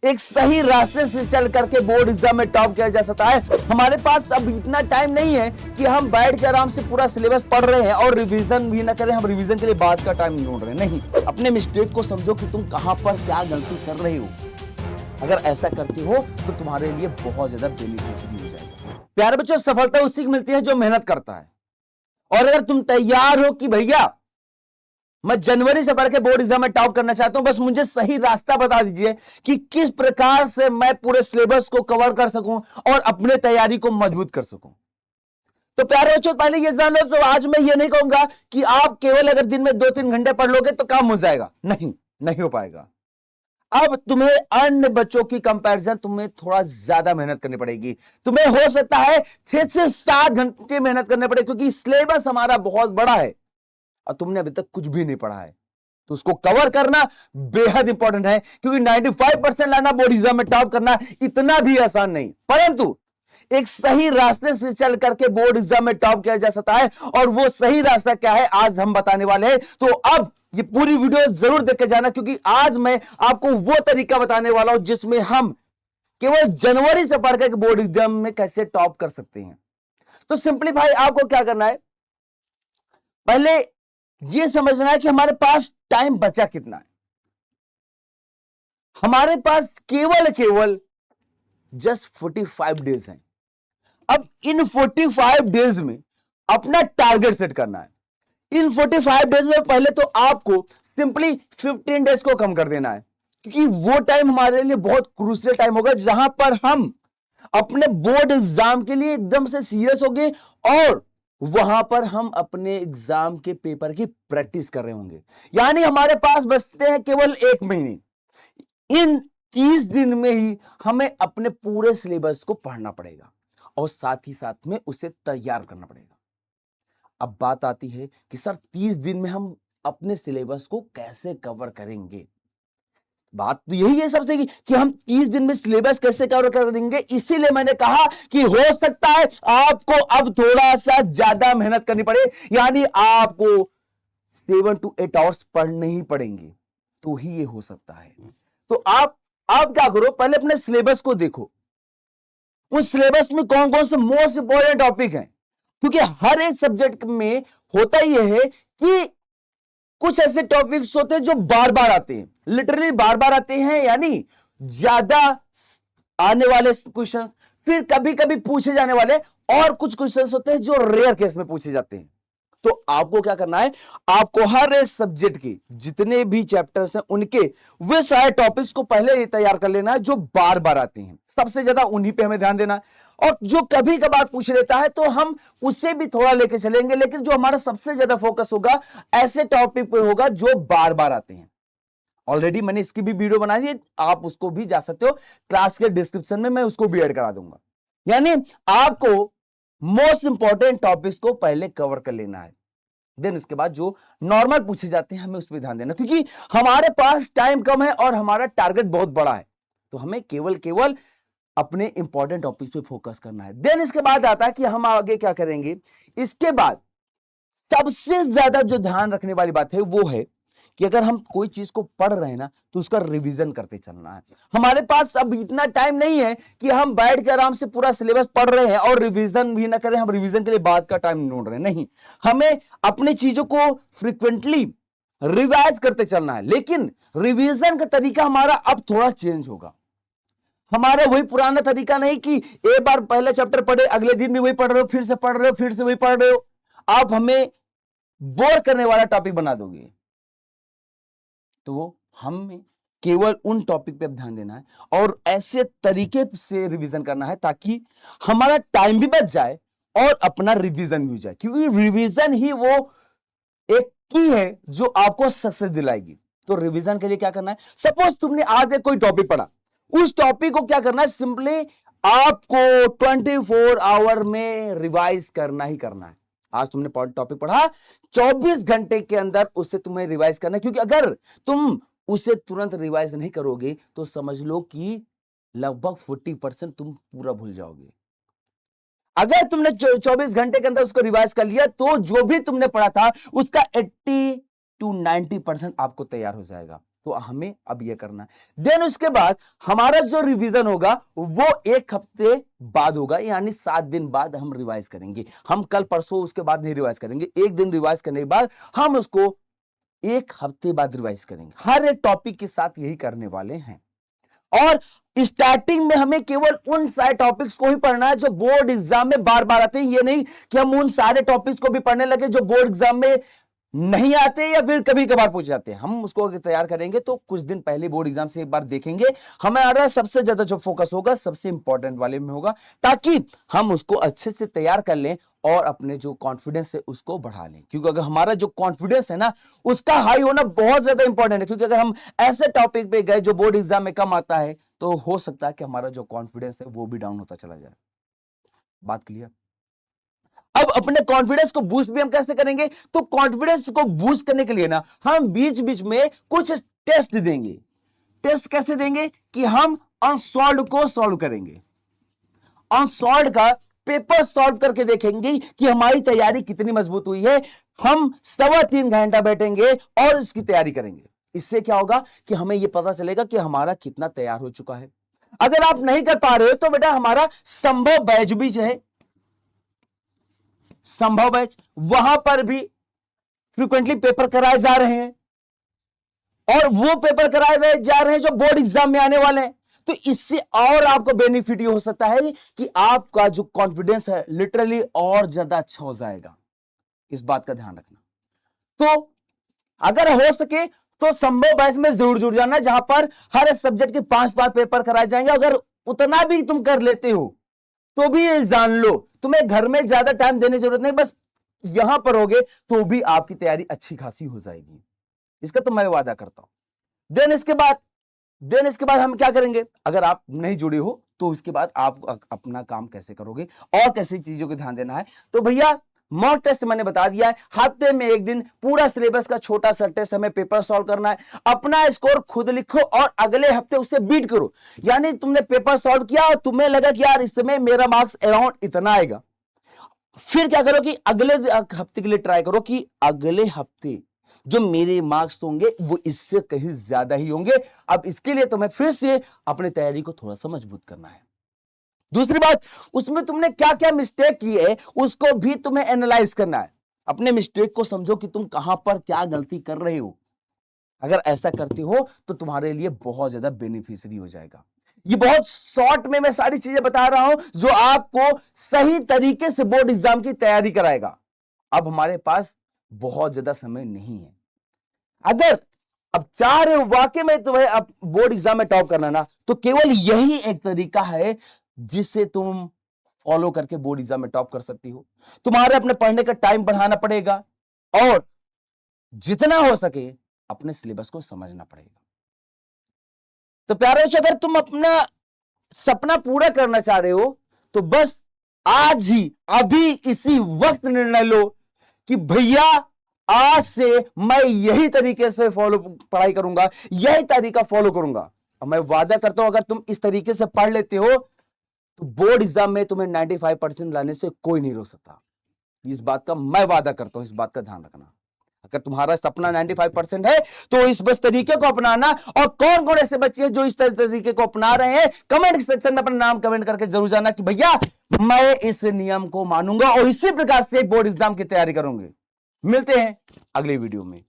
एक सही रास्ते से चल करके बोर्ड एग्जाम में टॉप किया जा सकता है। हमारे पास अब इतना टाइम नहीं है कि हम बैठ के आराम से पूरा सिलेबस पढ़ रहे हैं और रिवीजन भी ना करें। हम रिवीजन के लिए बाद का टाइम ढूंढ रहे हैं, नहीं। अपने मिस्टेक को समझो कि तुम कहां पर क्या गलती कर रहे हो। अगर ऐसा करते हो तो तुम्हारे लिए बहुत ज्यादा बेनिफिशियल हो जाएगा। प्यारे बच्चों, सफलता उसी को मिलती है जो मेहनत करता है। और अगर तुम तैयार हो कि भैया मैं जनवरी से पढ़ के बोर्ड एग्जाम में टॉप करना चाहता हूं, बस मुझे सही रास्ता बता दीजिए कि किस प्रकार से मैं पूरे सिलेबस को कवर कर सकूं और अपने तैयारी को मजबूत कर सकूं। तो प्यारे बच्चों, पहले ये जान लो, तो आज मैं ये नहीं कहूंगा कि आप केवल अगर दिन में 2-3 घंटे पढ़ लोगे तो काम हो जाएगा। नहीं, नहीं हो पाएगा। अब तुम्हें अन्य बच्चों की कंपैरिजन तुम्हें थोड़ा ज्यादा मेहनत करनी पड़ेगी। तुम्हें हो सकता है 6 से 7 घंटे मेहनत करने पड़े, क्योंकि सिलेबस हमारा बहुत बड़ा है और तुमने अभी तक कुछ भी नहीं पढ़ा है। तो उसको कवर करना बेहद इंपॉर्टेंट है, क्योंकि 95% लाना बोर्ड एग्जाम में टॉप करना इतना भी आसान नहीं। परंतु एक सही रास्ते से चल करके बोर्ड एग्जाम में टॉप किया जा सकता है, और वो सही रास्ता क्या है आज हम बताने वाले हैं। तो अब ये पूरी वीडियो जरूर देख के जाना, क्योंकि आज मैं आपको वो तरीका बताने वाला हूं जिसमें हम केवल जनवरी से पढ़कर बोर्ड एग्जाम में कैसे टॉप कर सकते हैं। तो सिंपलीफाई आपको क्या करना है, पहले यह समझना है कि हमारे पास टाइम बचा कितना है। हमारे पास केवल जस्ट 45 डेज हैं। अब इन 45 डेज में अपना टारगेट सेट करना है। इन 45 डेज में पहले तो आपको सिंपली 15 डेज को कम कर देना है, क्योंकि वो टाइम हमारे लिए बहुत क्रूशियल टाइम होगा जहां पर हम अपने बोर्ड एग्जाम के लिए एकदम से सीरियस होंगे और वहां पर हम अपने एग्जाम के पेपर की प्रैक्टिस कर रहे होंगे। यानी हमारे पास बचते हैं केवल 1 महीने। इन 30 दिन में ही हमें अपने पूरे सिलेबस को पढ़ना पड़ेगा और साथ ही साथ में उसे तैयार करना पड़ेगा। अब बात आती है कि सर 30 दिन में हम अपने सिलेबस को कैसे कवर करेंगे। बात तो यही है सबसे कि हम 30 दिन में सिलेबस कैसे कवर करेंगे। इसीलिए मैंने कहा कि हो सकता है आपको अब थोड़ा सा ज्यादा मेहनत करनी पड़े, यानी आपको 7 to 8 आवर्स पढ़ने ही पड़ेंगे, तो ही ये हो सकता है। तो आप क्या करो, पहले अपने सिलेबस को देखो। उस सिलेबस में कौन कौन से मोस्ट इंपॉर्टेंट टॉपिक हैं, क्योंकि हर एक सब्जेक्ट में होता यह है कि कुछ ऐसे टॉपिक्स होते हैं जो बार बार आते हैं, लिटरली बार बार आते हैं, यानी ज्यादा आने वाले क्वेश्चंस, फिर कभी कभी पूछे जाने वाले, और कुछ क्वेश्चंस होते हैं जो रेयर केस में पूछे जाते हैं। तो आपको क्या करना है, आपको हर एक सब्जेक्ट के जितने भी चैप्टर्स हैं उनके वे सारे टॉपिक्स को पहले ही तैयार कर लेना है जो बार बार आते हैं। सबसे ज्यादा उन्हीं पे हमें ध्यान देना है, और जो कभी कभार पूछ लेता है तो हम उससे भी थोड़ा लेके चलेंगे, लेकिन जो हमारा सबसे ज्यादा फोकस होगा ऐसे टॉपिक पे होगा जो बार बार आते हैं। ऑलरेडी मैंने इसकी भी वीडियो बनाई है, आप उसको भी जा सकते हो, क्लास के डिस्क्रिप्शन में मैं उसको भी ऐड करा दूंगा। यानी आपको मोस्ट इंपॉर्टेंट टॉपिक्स को पहले कवर कर लेना है, देन उसके बाद जो नॉर्मल पूछे जाते हैं हमें उस पर ध्यान देना, क्योंकि हमारे पास टाइम कम है और हमारा टारगेट बहुत बड़ा है। तो हमें केवल अपने इंपॉर्टेंट टॉपिक्स पे फोकस करना है। देन इसके बाद आता है कि हम आगे क्या करेंगे। इसके बाद सबसे ज्यादा जो ध्यान रखने वाली बात है वो है कि अगर हम कोई चीज को पढ़ रहे हैं ना, तो उसका रिवीजन करते चलना है। हमारे पास अब इतना टाइम नहीं है कि हम बैठ के आराम से पूरा सिलेबस पढ़ रहे हैं और रिवीजन भी ना करें। हम रिवीजन के लिए बाद का टाइम ढूंढ रहे हैं, नहीं। हमें अपनी चीजों को फ्रिक्वेंटली रिवाइज करते चलना है, लेकिन रिवीजन का तरीका हमारा अब थोड़ा चेंज होगा। हमारा वही पुराना तरीका नहीं कि एक बार पहला चैप्टर पढ़े, अगले दिन भी वही पढ़ रहे हो, फिर से पढ़ रहे हो, फिर से वही पढ़ रहे हो। आप हमें बोर करने वाला टॉपिक बना दोगे। तो हमें केवल उन टॉपिक पे ध्यान देना है और ऐसे तरीके से रिवीजन करना है ताकि हमारा टाइम भी बच जाए और अपना रिवीजन भी हो जाए, क्योंकि रिवीजन ही वो एक की है जो आपको सक्सेस दिलाएगी। तो रिवीजन के लिए क्या करना है, सपोज तुमने आज एक कोई टॉपिक पढ़ा, उस टॉपिक को क्या करना है, सिंपली आपको 24 आवर में रिवाइज करना ही करना है। आज तुमने टॉपिक पढ़ा, 24 घंटे के अंदर उसे तुम्हें रिवाइज करना है, क्योंकि अगर तुम उसे तुरंत रिवाइज नहीं करोगे तो समझ लो कि लगभग 40% तुम पूरा भूल जाओगे। अगर तुमने 24 घंटे के अंदर उसको रिवाइज कर लिया तो जो भी तुमने पढ़ा था उसका 80 to 90% आपको तैयार हो जाएगा। तो हमें अब यह करना है। देन उसके बाद हमारा जो रिवीजन होगा वो 1 हफ्ते बाद होगा, यानी 7 दिन बाद हम रिवाइज करेंगे। हम कल परसों उसके बाद नहीं रिवाइज करेंगे, 1 दिन रिवाइज करने के बाद हम उसको 1 हफ्ते बाद रिवाइज करेंगे। हर एक टॉपिक के साथ यही करने वाले हैं। और स्टार्टिंग में हमें केवल उन सारे टॉपिक्स को ही पढ़ना है जो बोर्ड एग्जाम में बार बार आते हैं। ये नहीं कि हम उन सारे टॉपिक्स को भी पढ़ने लगे जो बोर्ड एग्जाम में नहीं आते या फिर कभी कभार पूछ जाते हैं। हम उसको अगर तैयार करेंगे तो कुछ दिन पहले बोर्ड एग्जाम से एक बार देखेंगे, हमारा सबसे ज्यादा जो फोकस होगा सबसे इंपॉर्टेंट वाले में होगा, ताकि हम उसको अच्छे से तैयार कर लें और अपने जो कॉन्फिडेंस है उसको बढ़ा लें। क्योंकि अगर हमारा जो कॉन्फिडेंस है ना उसका हाई होना बहुत ज्यादा इंपॉर्टेंट है। क्योंकि अगर हम ऐसे टॉपिक पे गए जो बोर्ड एग्जाम में कम आता है तो हो सकता है कि हमारा जो कॉन्फिडेंस है वो भी डाउन होता चला जाए। बात क्लियर? अब अपने कॉन्फिडेंस को बूस्ट भी हम कैसे करेंगे? तो कॉन्फिडेंस को बूस्ट करने के लिए ना हम बीच बीच में कुछ टेस्ट देंगे। टेस्ट कैसे देंगे? कि हम अनसॉल्व को सॉल्व करेंगे। अनसॉल्व का पेपर सॉल्व करके देखेंगे कि हमारी तैयारी कितनी मजबूत हुई है। हम 3.25 घंटा बैठेंगे और इसकी तैयारी करेंगे। इससे क्या होगा कि हमें यह पता चलेगा कि हमारा कितना तैयार हो चुका है। अगर आप नहीं कर पा रहे हो तो बेटा हमारा संभव बैच भी है, संभव बैच, वहां पर भी फ्रीक्वेंटली पेपर कराए जा रहे हैं और वो पेपर कराए जा रहे हैं जो बोर्ड एग्जाम में आने वाले हैं। तो इससे और आपको बेनिफिट ये हो सकता है कि आपका जो कॉन्फिडेंस है लिटरली और ज्यादा अच्छा हो जाएगा। इस बात का ध्यान रखना। तो अगर हो सके तो संभव बैच में जरूर जुड़ जाना, जहां पर हर सब्जेक्ट के 5 बार पेपर कराए जाएंगे। अगर उतना भी तुम कर लेते हो तो भी ये जान लो तुम्हें घर में ज्यादा टाइम देने की जरूरत नहीं, बस यहां पर होगे तो भी आपकी तैयारी अच्छी खासी हो जाएगी। इसका तो मैं वादा करता हूं। देन इसके बाद हम क्या करेंगे? अगर आप नहीं जुड़े हो तो इसके बाद आप अपना काम कैसे करोगे और कैसी चीजों को ध्यान देना है। तो भैया मॉक टेस्ट मैंने बता दिया है। हफ्ते में 1 दिन पूरा सिलेबस का छोटा सा टेस्ट हमें पेपर सॉल्व करना है। अपना स्कोर खुद लिखो और अगले हफ्ते उससे बीट करो। यानी तुमने पेपर सॉल्व किया और तुम्हें लगा कि यार इस समय मेरा मार्क्स अराउंड इतना आएगा, फिर क्या करो कि अगले हफ्ते के लिए ट्राई करो कि अगले हफ्ते जो मेरे मार्क्स होंगे वो इससे कहीं ज्यादा ही होंगे। अब इसके लिए तुम्हें फिर से अपनी तैयारी को थोड़ा सा मजबूत करना है। दूसरी बात, उसमें तुमने क्या क्या मिस्टेक की है उसको भी तुम्हें एनालाइज करना है। अपने मिस्टेक को समझो कि तुम कहां पर क्या गलती कर रहे हो। अगर ऐसा करते हो तो तुम्हारे लिए बहुत ज्यादा बेनिफिशियरी हो जाएगा। ये बहुत शॉर्ट में मैं सारी चीजें बता रहा हूं जो आपको सही तरीके से बोर्ड एग्जाम की तैयारी कराएगा। अब हमारे पास बहुत ज्यादा समय नहीं है। अगर अब चाह रहे हो वाकई में तुम्हें अब बोर्ड एग्जाम में टॉप करना ना, तो केवल यही एक तरीका है जिससे तुम फॉलो करके बोर्ड एग्जाम में टॉप कर सकती हो। तुम्हारे अपने पढ़ने का टाइम बढ़ाना पड़ेगा और जितना हो सके अपने सिलेबस को समझना पड़ेगा। तो प्यारे बच्चों, अगर तुम अपना सपना पूरा करना चाह रहे हो तो बस आज ही अभी इसी वक्त निर्णय लो कि भैया आज से मैं यही तरीके से पढ़ाई करूंगा, यही तरीका फॉलो करूंगा। और मैं वादा करता हूं अगर तुम इस तरीके से पढ़ लेते हो तो बोर्ड एग्जाम में तुम्हें 95% लाने से कोई नहीं रोक सकता। इस बात का मैं वादा करता हूं, इस बात का ध्यान रखना। अगर तुम्हारा सपना 95% है तो इस बस तरीके को अपनाना। और कौन कौन ऐसे बच्चे हैं जो इस तरीके को अपना रहे हैं, कमेंट सेक्शन में अपना नाम कमेंट करके जरूर जाना कि भैया मैं इस नियम को मानूंगा और इसी प्रकार से बोर्ड एग्जाम की तैयारी करूंगी। मिलते हैं अगले वीडियो में।